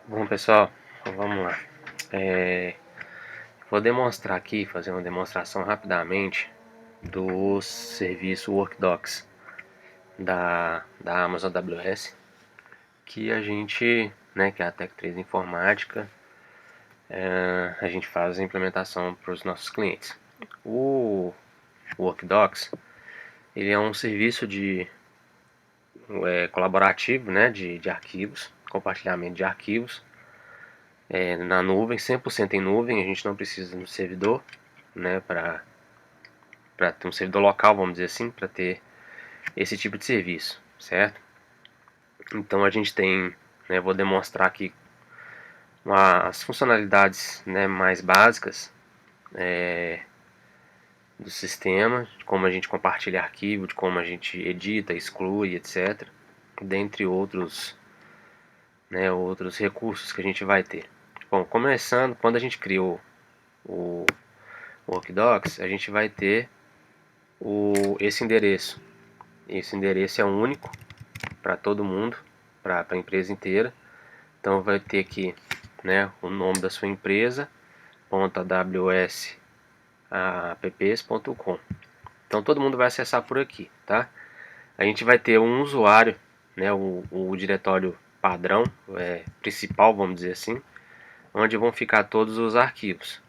Bom pessoal, então vamos lá. Vou demonstrar aqui, fazer uma demonstração rapidamente do serviço Workdocs da Amazon AWS, que a gente, que é a Tech3 Informática, a gente faz a implementação para os nossos clientes. O Workdocs, ele é um serviço colaborativo, de arquivos, compartilhamento de arquivos, na nuvem, 100% em nuvem. A gente não precisa de um servidor, para ter um servidor local, vamos dizer assim, para ter esse tipo de serviço, certo? Então a gente tem, vou demonstrar aqui as funcionalidades, mais básicas do sistema, de como a gente compartilha arquivo, de como a gente edita, exclui, etc. Dentre outros, outros recursos que a gente vai ter. Bom, começando, quando a gente criou o Workdocs, a gente vai ter esse endereço. Esse endereço é único para todo mundo, para a empresa inteira. Então vai ter aqui, o nome da sua empresa, .aws.apps.com. Então todo mundo vai acessar por aqui, tá? A gente vai ter um usuário, o diretório padrão, principal, vamos dizer assim, onde vão ficar todos os arquivos.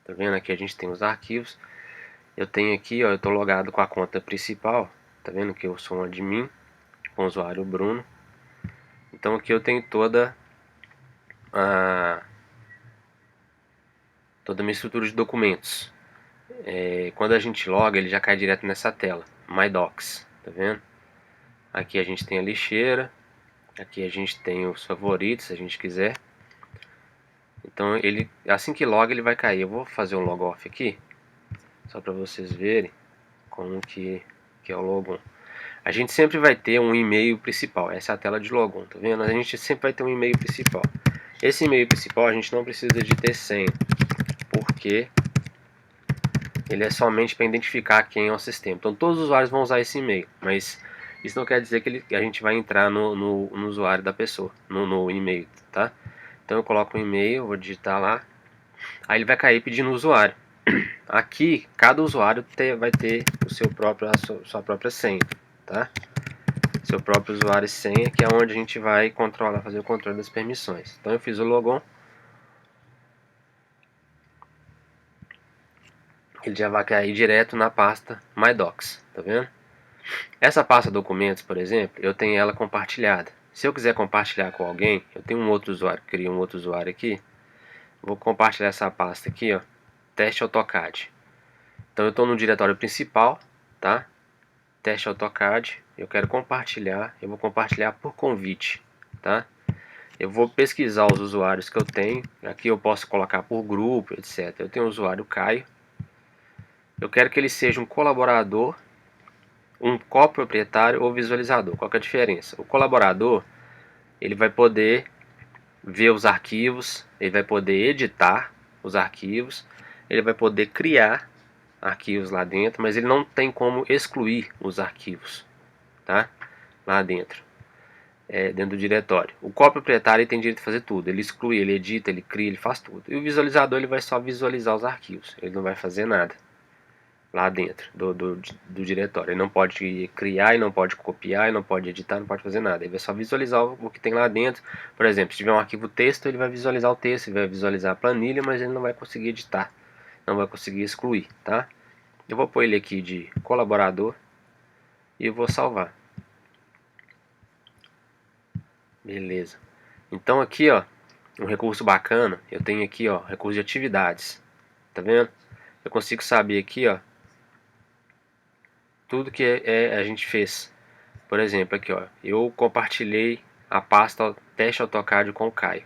Tá vendo? Aqui a gente tem os arquivos. Eu tenho aqui, ó, eu estou logado com a conta principal. Tá vendo que eu sou um admin, com o usuário Bruno. Então aqui eu tenho toda a minha estrutura de documentos. Quando a gente loga, ele já cai direto nessa tela, My Docs, tá vendo? Aqui a gente tem a lixeira, aqui a gente tem os favoritos, se a gente quiser. Então ele, assim que loga, ele vai cair. Eu vou fazer um logoff aqui, só para vocês verem como que é o logon. A gente sempre vai ter um e-mail principal, essa é a tela de logon, tá vendo? A gente sempre vai ter um e-mail principal. Esse e-mail principal a gente não precisa de ter senha, porque ele é somente para identificar quem é o sistema. Então todos os usuários vão usar esse e-mail, mas isso não quer dizer que a gente vai entrar no usuário da pessoa, no e-mail, tá? Então eu coloco o e-mail, vou digitar lá, aí ele vai cair pedindo o usuário. Aqui cada usuário vai ter sua própria senha, tá? Seu próprio usuário e senha, que é onde a gente vai controlar, fazer o controle das permissões. Então eu fiz o logon, ele já vai cair direto na pasta My Docs, tá vendo? Essa pasta documentos, por exemplo, eu tenho ela compartilhada. Se eu quiser compartilhar com alguém, eu tenho um outro usuário, crio um outro usuário aqui, vou compartilhar essa pasta aqui, ó, teste AutoCAD. Então eu estou no diretório principal, tá? Teste AutoCAD, eu quero compartilhar, eu vou compartilhar por convite, tá? Eu vou pesquisar os usuários que eu tenho, aqui eu posso colocar por grupo, etc. Eu tenho o usuário Caio, eu quero que ele seja um colaborador, um coproprietário ou visualizador. Qual que é a diferença? O colaborador, ele vai poder ver os arquivos, ele vai poder editar os arquivos, ele vai poder criar arquivos lá dentro, mas ele não tem como excluir os arquivos, tá? Lá dentro, dentro do diretório. O coproprietário tem direito de fazer tudo, ele exclui, ele edita, ele cria, ele faz tudo. E o visualizador, ele vai só visualizar os arquivos, ele não vai fazer nada lá dentro do diretório. Ele não pode criar, ele não pode copiar, ele não pode editar, não pode fazer nada. Ele vai só visualizar o que tem lá dentro. Por exemplo, se tiver um arquivo texto, ele vai visualizar o texto, ele vai visualizar a planilha, mas ele não vai conseguir editar, não vai conseguir excluir, tá? Eu vou pôr ele aqui de colaborador e vou salvar. Beleza. Então aqui, ó, um recurso bacana, eu tenho aqui, ó, recurso de atividades. Tá vendo? Eu consigo saber aqui, ó, tudo que a gente fez. Por exemplo, aqui, ó, eu compartilhei a pasta teste AutoCAD com o Caio.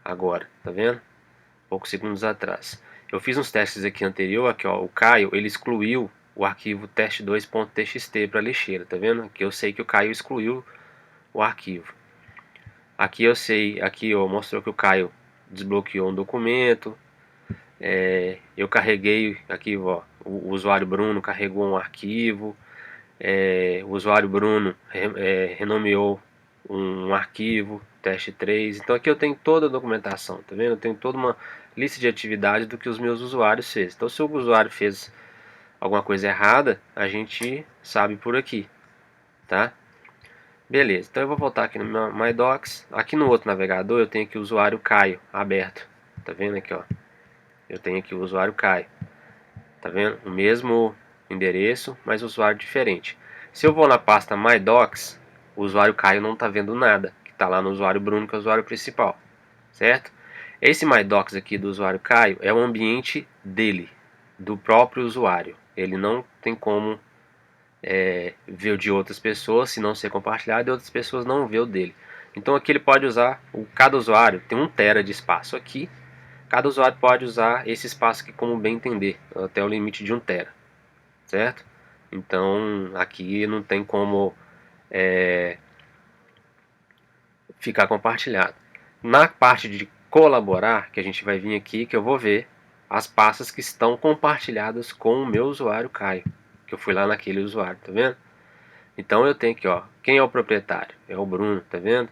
Agora, tá vendo? Poucos segundos atrás. Eu fiz uns testes aqui anterior, aqui, ó, o Caio, ele excluiu o arquivo teste2.txt para lixeira, tá vendo? Aqui eu sei que o Caio excluiu o arquivo. Aqui eu sei, aqui ó, mostrou que o Caio desbloqueou um documento. Eu carreguei aqui, ó, o usuário Bruno carregou um arquivo. O usuário Bruno renomeou um arquivo, teste 3. Então aqui eu tenho toda a documentação, tá vendo? Eu tenho toda uma lista de atividades do que os meus usuários fez. Então se o usuário fez alguma coisa errada, a gente sabe por aqui, tá? Beleza, então eu vou voltar aqui no meu MyDocs. Aqui no outro navegador eu tenho aqui o usuário Caio aberto. Tá vendo aqui, ó? Eu tenho aqui o usuário Caio. Tá vendo? O mesmo endereço, mas usuário diferente. Se eu vou na pasta MyDocs, o usuário Caio não tá vendo nada, que tá lá no usuário Bruno, que é o usuário principal, certo? Esse MyDocs aqui do usuário Caio é o ambiente dele, do próprio usuário. Ele não tem como ver o de outras pessoas, se não ser compartilhado, e outras pessoas não ver o dele. Então aqui ele pode usar, cada usuário tem 1 TB de espaço aqui, cada usuário pode usar esse espaço aqui como bem entender, até o limite de 1 TB, certo? Então aqui não tem como ficar compartilhado. Na parte de colaborar, que a gente vai vir aqui, que eu vou ver as pastas que estão compartilhadas com o meu usuário Caio, que eu fui lá naquele usuário, tá vendo? Então eu tenho aqui, ó, quem é o proprietário? É o Bruno, tá vendo?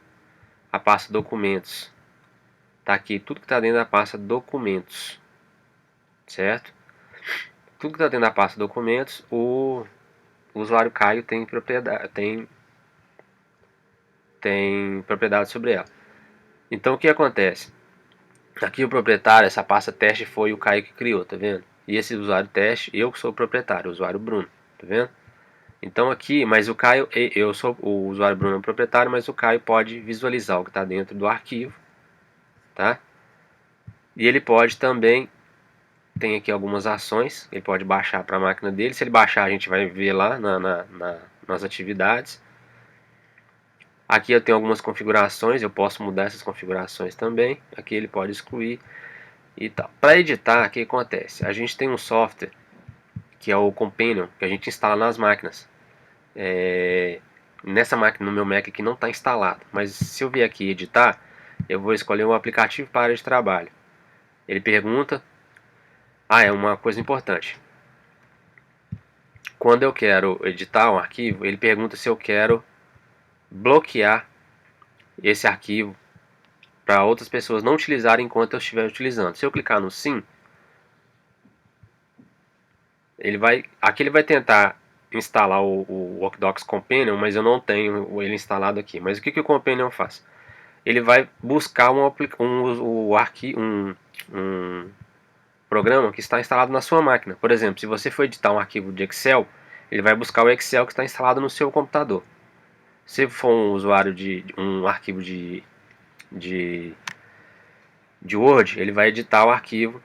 A pasta documentos. Tá aqui tudo que tá dentro da pasta documentos. Certo? Tudo que tá dentro da pasta documentos, o usuário Caio tem propriedade, tem propriedade sobre ela. Então o que acontece? Aqui o proprietário, essa pasta teste foi o Caio que criou, tá vendo? E esse usuário teste, eu que sou o proprietário, o usuário Bruno, tá vendo? Então aqui, mas o Caio, eu sou o usuário Bruno é o proprietário, mas o Caio pode visualizar o que está dentro do arquivo, tá? E ele pode também, tem aqui algumas ações, ele pode baixar para a máquina dele. Se ele baixar, a gente vai ver lá nas atividades. Aqui eu tenho algumas configurações, eu posso mudar essas configurações também. Aqui ele pode excluir e tal. Para editar, o que acontece? A gente tem um software que é o Companion, que a gente instala nas máquinas. Nessa máquina, no meu Mac aqui, não está instalado, mas se eu vier aqui editar, eu vou escolher um aplicativo para área de trabalho. Ele pergunta, é uma coisa importante, quando eu quero editar um arquivo, ele pergunta se eu quero bloquear esse arquivo para outras pessoas não utilizarem enquanto eu estiver utilizando. Se eu clicar no sim, aqui ele vai tentar instalar o Workdocs Companion, mas eu não tenho ele instalado aqui. Mas o que o Companion faz? Ele vai buscar um programa que está instalado na sua máquina. Por exemplo, se você for editar um arquivo de Excel, ele vai buscar o Excel que está instalado no seu computador. Se for um usuário de um arquivo de Word, ele vai editar o arquivo,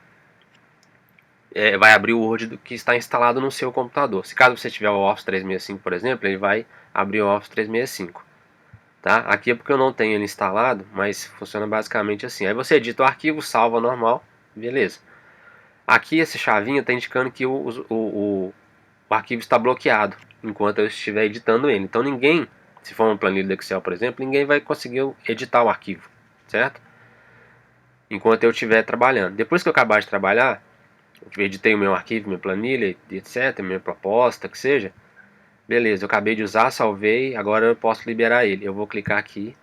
vai abrir o Word que está instalado no seu computador. Se caso você tiver o Office 365, por exemplo, ele vai abrir o Office 365. Tá? Aqui é porque eu não tenho ele instalado, mas funciona basicamente assim. Aí você edita o arquivo, salva normal, beleza. Aqui essa chavinha está indicando que o arquivo está bloqueado enquanto eu estiver editando ele. Então ninguém, se for uma planilha do Excel, por exemplo, ninguém vai conseguir editar o arquivo, certo? Enquanto eu estiver trabalhando. Depois que eu acabar de trabalhar, eu editei o meu arquivo, minha planilha, etc, minha proposta, que seja. Beleza, eu acabei de usar, salvei, agora eu posso liberar ele. Eu vou clicar aqui.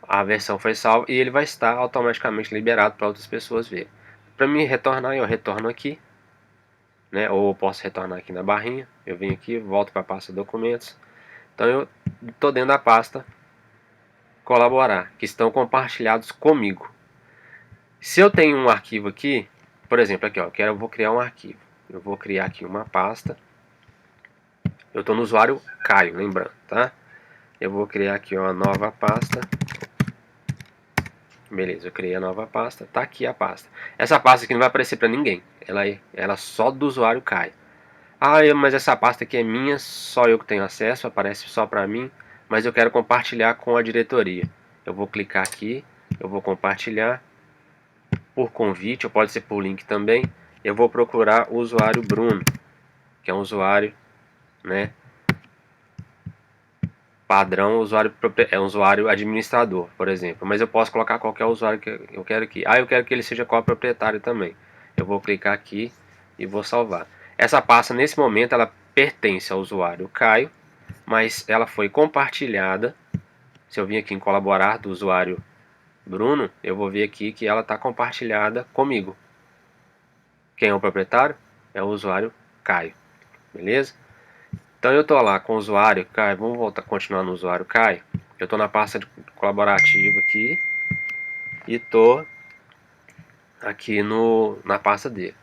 A versão foi salva e ele vai estar automaticamente liberado para outras pessoas verem. Para me retornar, eu retorno aqui, né? Ou eu posso retornar aqui na barrinha. Eu venho aqui, volto para a pasta documentos. Então eu estou dentro da pasta colaborar, que estão compartilhados comigo. Se eu tenho um arquivo aqui, por exemplo, aqui, ó, eu vou criar um arquivo. Eu vou criar aqui uma pasta. Eu estou no usuário Caio, lembrando, tá? Eu vou criar aqui uma nova pasta. Beleza, eu criei a nova pasta, tá aqui a pasta. Essa pasta aqui não vai aparecer para ninguém, ela só do usuário Caio. Mas essa pasta aqui é minha, só eu que tenho acesso, aparece só para mim, mas eu quero compartilhar com a diretoria. Eu vou clicar aqui, eu vou compartilhar por convite, ou pode ser por link também. Eu vou procurar o usuário Bruno, que é um usuário, né, padrão, é um usuário administrador, por exemplo. Mas eu posso colocar qualquer usuário que eu quero aqui. Eu quero que ele seja coproprietário também. Eu vou clicar aqui e vou salvar. Essa pasta, nesse momento, ela pertence ao usuário Caio, mas ela foi compartilhada Se eu vir aqui em colaborar do usuário Bruno, eu vou ver aqui que ela está compartilhada comigo. Quem é o proprietário? É o usuário Caio, beleza? Então eu estou lá com o usuário Caio, vamos voltar, continuar no usuário Caio. Eu estou na pasta de colaborativa aqui e estou aqui na pasta dele.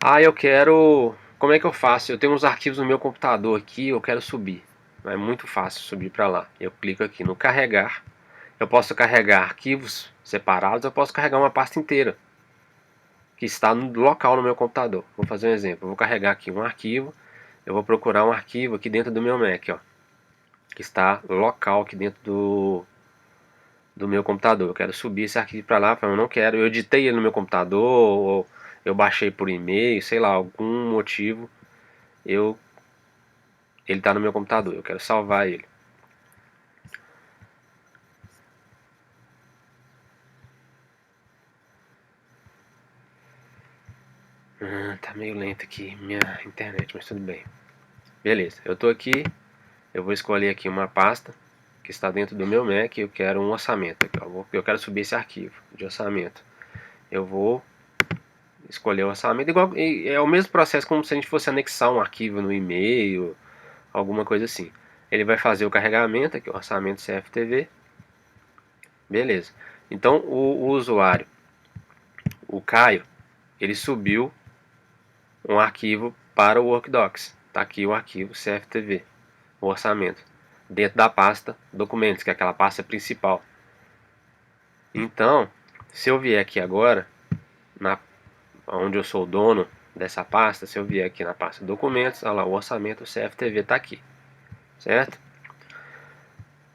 Ah, eu quero... Como é que eu faço? Eu tenho uns arquivos no meu computador aqui, eu quero subir. É muito fácil subir para lá. Eu clico aqui no carregar. Eu posso carregar arquivos separados, eu posso carregar uma pasta inteira que está no local no meu computador. Vou fazer um exemplo. Eu vou carregar aqui um arquivo. Eu vou procurar um arquivo aqui dentro do meu Mac, ó, que está local aqui dentro do meu computador. Eu quero subir esse arquivo para lá, eu não quero. Eu editei ele no meu computador, ou eu baixei por e-mail, sei lá, algum motivo. Ele está no meu computador. Eu quero salvar ele. Tá meio lento aqui minha internet, mas tudo bem. Beleza, eu tô aqui. Eu vou escolher aqui uma pasta que está dentro do meu Mac. Eu quero um orçamento. Eu quero subir esse arquivo de orçamento. Eu vou escolher o orçamento. Igual, é o mesmo processo como se a gente fosse anexar um arquivo no e-mail, alguma coisa assim. Ele vai fazer o carregamento aqui, o orçamento CFTV. Beleza. Então o usuário, o Caio, ele subiu um arquivo para o Workdocs. Está aqui o arquivo CFTV, o orçamento, dentro da pasta documentos, que é aquela pasta principal. Então, se eu vier aqui agora, onde eu sou o dono dessa pasta, se eu vier aqui na pasta documentos, olha lá, o orçamento CFTV está aqui, certo?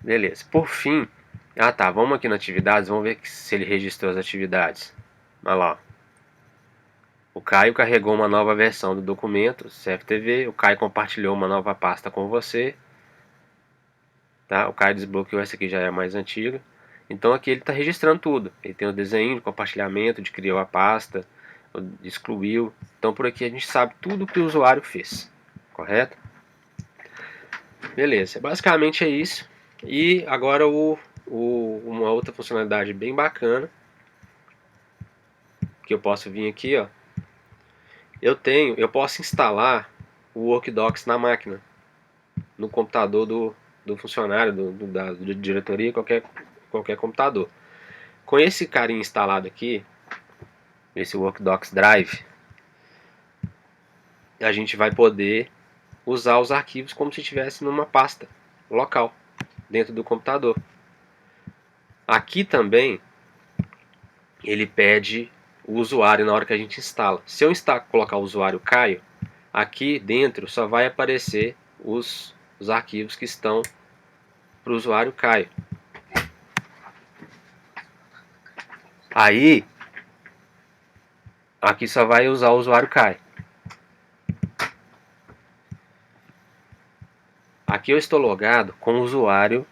Beleza. Por fim, tá, vamos aqui na atividades, vamos ver se ele registrou as atividades. Olha lá, o Caio carregou uma nova versão do documento CFTV, o Caio compartilhou uma nova pasta com você, tá? O Caio desbloqueou, essa aqui já é a mais antiga. Então aqui ele está registrando tudo. Ele tem o desenho de compartilhamento, de criou a pasta, excluiu. Então por aqui a gente sabe tudo que o usuário fez, correto? Beleza, basicamente é isso. E agora uma outra funcionalidade bem bacana que eu posso vir aqui, ó. Eu posso instalar o Workdocs na máquina, no computador do funcionário, da diretoria, qualquer computador. Com esse carinha instalado aqui, esse Workdocs Drive, a gente vai poder usar os arquivos como se estivesse numa pasta local, dentro do computador. Aqui também, ele pede o usuário na hora que a gente instala. Se eu colocar o usuário Caio, aqui dentro só vai aparecer os arquivos que estão para o usuário Caio. Aí, aqui só vai usar o usuário Caio. Aqui eu estou logado com o usuário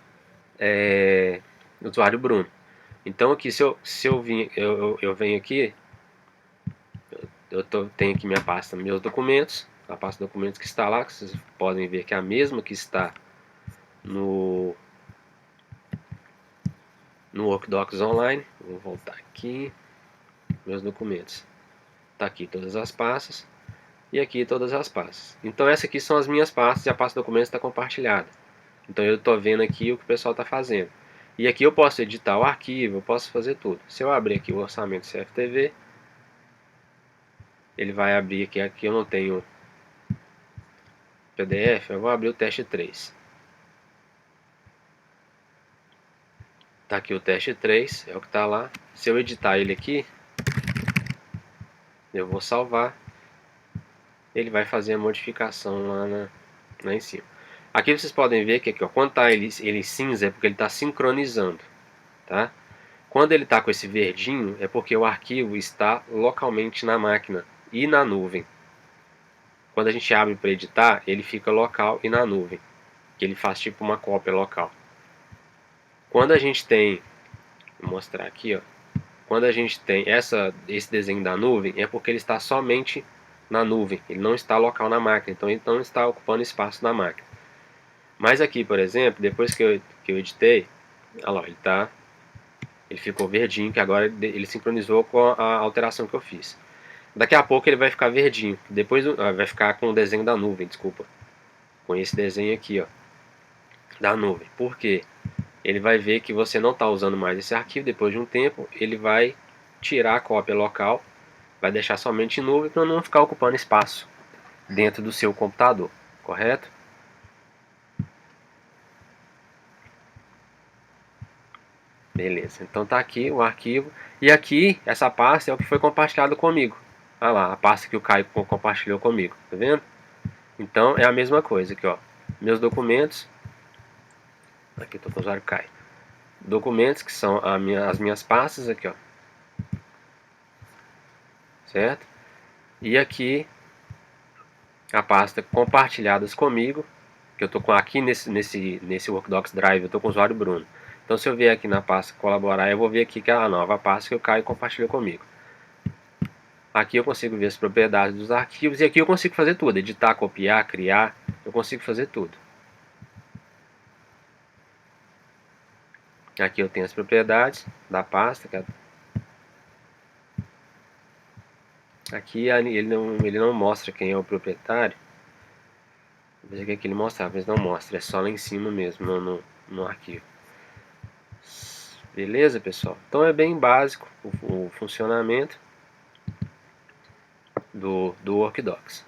Bruno. Então aqui se eu venho aqui, tenho aqui minha pasta meus documentos, a pasta documentos que está lá, que vocês podem ver que é a mesma que está no Workdocs Online. Vou voltar aqui, meus documentos. Tá aqui todas as pastas e aqui todas as pastas. Então essas aqui são as minhas pastas e a pasta documentos está compartilhada. Então eu estou vendo aqui o que o pessoal está fazendo. E aqui eu posso editar o arquivo, eu posso fazer tudo. Se eu abrir aqui o orçamento CFTV, ele vai abrir aqui eu não tenho PDF, eu vou abrir o teste 3. Tá aqui o teste 3, é o que está lá. Se eu editar ele aqui, eu vou salvar. Ele vai fazer a modificação lá em cima. Aqui vocês podem ver que aqui, ó, quando está ele cinza é porque ele está sincronizando, tá? Quando ele está com esse verdinho é porque o arquivo está localmente na máquina e na nuvem. Quando a gente abre para editar, ele fica local e na nuvem, que ele faz tipo uma cópia local. Quando a gente tem, vou mostrar aqui, ó, quando a gente tem esse desenho da nuvem, é porque ele está somente na nuvem, ele não está local na máquina, então ele não está ocupando espaço na máquina. Mas aqui, por exemplo, depois que eu editei, Olha lá, ele ficou verdinho, que agora ele sincronizou com a alteração que eu fiz. Daqui a pouco ele vai ficar verdinho, depois vai ficar com o desenho da nuvem, desculpa, com esse desenho aqui, ó, da nuvem. Por quê? Ele vai ver que você não está usando mais esse arquivo. Depois de um tempo ele vai tirar a cópia local, vai deixar somente em nuvem para não ficar ocupando espaço dentro do seu computador, correto? Beleza, então tá aqui o arquivo. E aqui, essa pasta é o que foi compartilhado comigo. Olha lá, a pasta que o Caio compartilhou comigo, tá vendo? Então é a mesma coisa aqui, ó. Meus documentos. Aqui estou com o usuário Caio. Documentos, que são as minhas pastas aqui, ó. Certo? E aqui a pasta compartilhadas comigo, que eu estou aqui nesse Workdocs Drive, eu estou com o usuário Bruno. Então se eu vier aqui na pasta colaborar, eu vou ver aqui que é a nova pasta que o Caio compartilhou comigo. Aqui eu consigo ver as propriedades dos arquivos e aqui eu consigo fazer tudo, editar, copiar, criar, eu consigo fazer tudo. Aqui eu tenho as propriedades da pasta. Aqui ele não mostra quem é o proprietário. Vou ver o que ele mostra, mas não mostra, é só lá em cima mesmo, no arquivo. Beleza, pessoal? Então é bem básico o funcionamento do Workdocs.